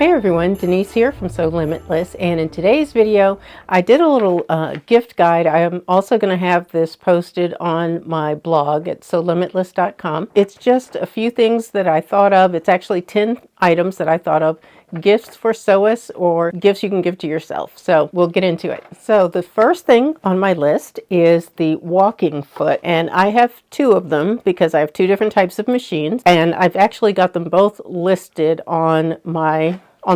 Hey everyone, Denise here from Sewlimitless, and in today's video I did a little gift guide. I am also going to have this posted on my blog at sewlimitless.com. It's just a few things that I thought of. It's actually 10 items that I thought of, gifts for sewists or gifts you can give to yourself. So we'll get into it. So the first thing on my list is the walking foot, and I have two of them because I have two different types of machines, and I've actually got them both listed on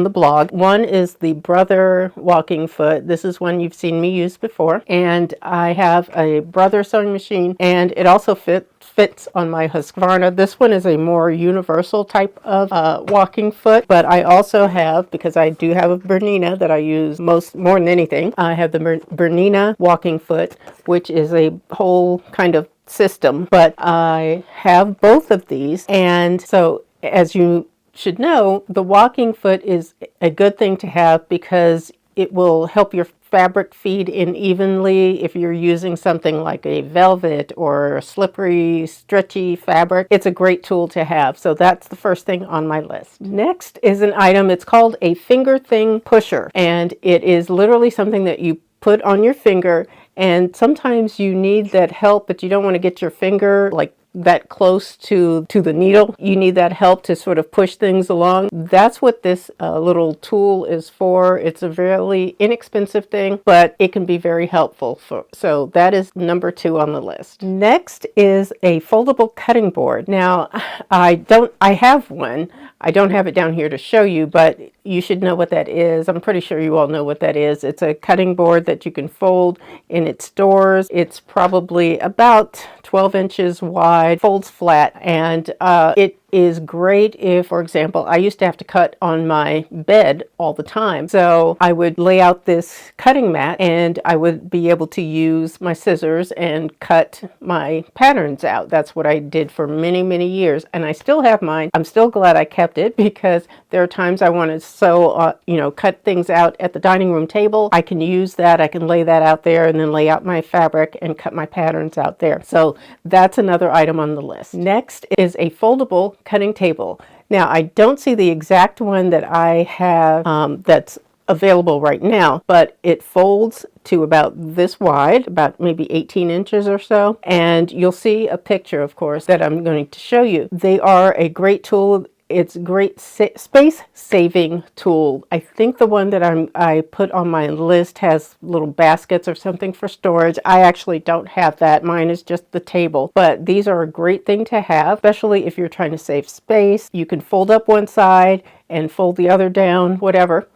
the blog. One is the Brother walking foot. This is one you've seen me use before, and I have a Brother sewing machine, and it also fits on my Husqvarna. This one is a more universal type of walking foot, but I also have, because I do have a Bernina that I use more than anything, I have the Bernina walking foot, which is a whole kind of system, but I have both of these. And so, as you should know, the walking foot is a good thing to have because it will help your fabric feed in evenly. If you're using something like a velvet or a slippery, stretchy fabric, it's a great tool to have. So that's the first thing on my list. Next is an item. It's called a finger thing pusher, and it is literally something that you put on your finger, and sometimes you need that help, but you don't want to get your finger like that close to the needle. You need that help to sort of push things along. That's what this little tool is for. It's a very inexpensive thing, but it can be very helpful. So that is number 2 on the list. Next is a foldable cutting board. Now, I have one. I don't have it down here to show you, but you should know what that is. I'm pretty sure you all know what that is. It's a cutting board that you can fold in its stores. It's probably about 12 inches wide, folds flat, and it is great if, for example, I used to have to cut on my bed all the time. So I would lay out this cutting mat and I would be able to use my scissors and cut my patterns out. That's what I did for many, many years. And I still have mine. I'm still glad I kept it because there are times I want to sew, cut things out at the dining room table. I can use that. I can lay that out there and then lay out my fabric and cut my patterns out there. So that's another item on the list. Next is a foldable cutting table. Now, I don't see the exact one that I have that's available right now, but it folds to about this wide, about maybe 18 inches or so. And you'll see a picture, of course, that I'm going to show you. They are a great tool. It's a great space-saving tool. I think the one that I put on my list has little baskets or something for storage. I actually don't have that. Mine is just the table. But these are a great thing to have, especially if you're trying to save space. You can fold up one side and fold the other down, whatever.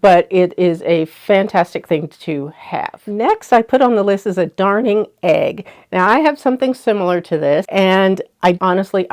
But it is a fantastic thing to have. Next, I put on the list is a darning egg. Now, I have something similar to this, and I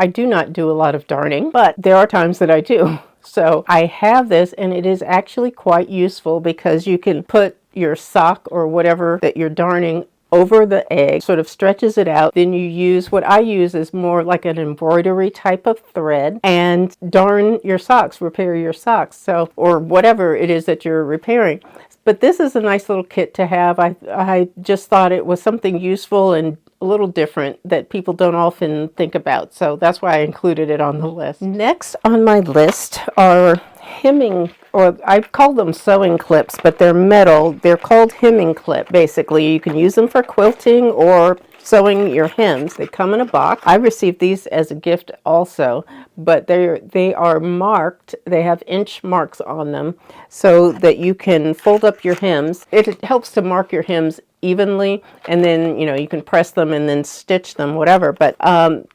do not do a lot of darning, but there are times that I do. So I have this, and it is actually quite useful because you can put your sock or whatever that you're darning over the egg, sort of stretches it out. Then you use, what I use is more like an embroidery type of thread, and darn your socks, repair your socks, so, or whatever it is that you're repairing. But this is a nice little kit to have. I just thought it was something useful and a little different that people don't often think about. So that's why I included it on the list. Next on my list are hemming, or I call them sewing clips, but they're metal. They're called hemming clip. Basically, you can use them for quilting or sewing your hems. They come in a box. I received these as a gift also, but they are marked. They have inch marks on them so that you can fold up your hems. It helps to mark your hems evenly, and then you can press them and then stitch them, whatever. But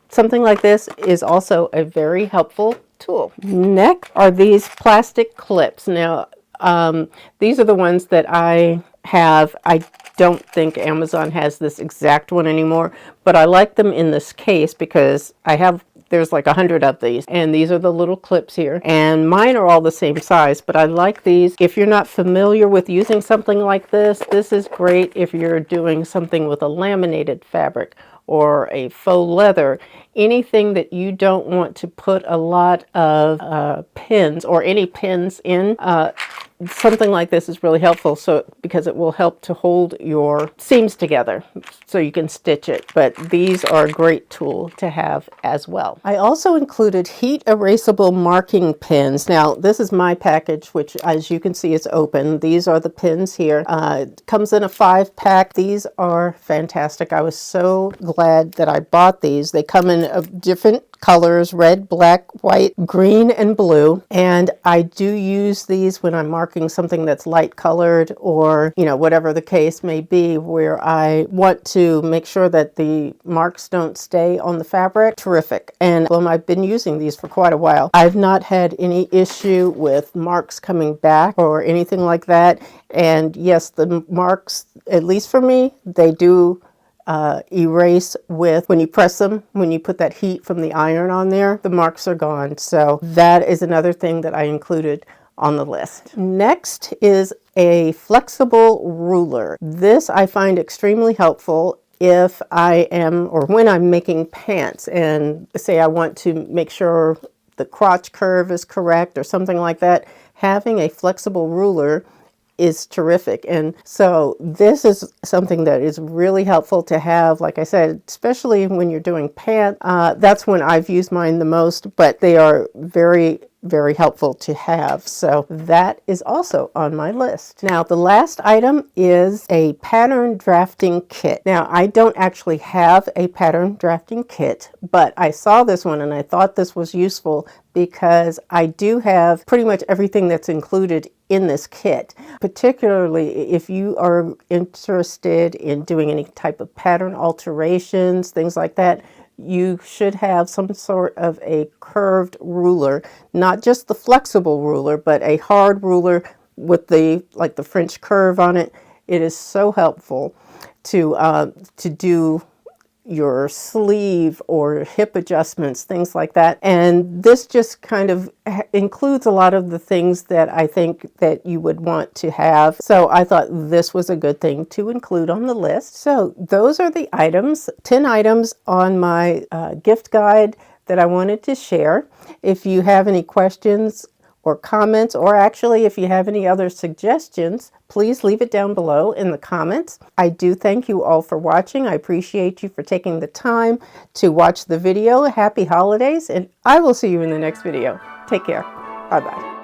something like this is also a very helpful tool. Next are these plastic clips. Now, these are the ones that I have. I don't think Amazon has this exact one anymore, but I like them in this case because there's like 100 of these, and these are the little clips here, and mine are all the same size, but I like these. If you're not familiar with using something like this is great if you're doing something with a laminated fabric or a faux leather, anything that you don't want to put a lot of pins or any pins in. something like this is really helpful, so because it will help to hold your seams together so you can stitch it. But these are a great tool to have as well. I also included heat erasable marking pins. Now this is my package, which as you can see is open. These are the pins here. It comes in a 5-pack. These are fantastic. I was so glad that I bought these. They come in different colors: red, black, white, green, and blue. And I do use these when I'm marking something that's light colored, or whatever the case may be, where I want to make sure that the marks don't stay on the fabric. Terrific. And I've been using these for quite a while. I've not had any issue with marks coming back or anything like that. And yes, the marks, at least for me, they do erase when you press them, when you put that heat from the iron on there, the marks are gone. So that is another thing that I included on the list. Next is a flexible ruler. This I find extremely helpful if I am, or when I'm making pants and say I want to make sure the crotch curve is correct or something like that. Having a flexible ruler is terrific. And so this is something that is really helpful to have, like I said, especially when you're doing pants. That's when I've used mine the most, but they are very, very helpful to have. So that is also on my list. Now, the last item is a pattern drafting kit. Now, I don't actually have a pattern drafting kit, but I saw this one and I thought this was useful because I do have pretty much everything that's included in this kit, particularly if you are interested in doing any type of pattern alterations, things like that. You should have some sort of a curved ruler, not just the flexible ruler, but a hard ruler with the French curve on it. It is so helpful to do your sleeve or hip adjustments, things like that. And this just kind of includes a lot of the things that I think that you would want to have. So I thought this was a good thing to include on the list. So those are the items, 10 items on my gift guide that I wanted to share. If you have any questions or comments, or actually if you have any other suggestions, please leave it down below in the comments. I do thank you all for watching. I appreciate you for taking the time to watch the video. Happy holidays, and I will see you in the next video. Take care. Bye-bye.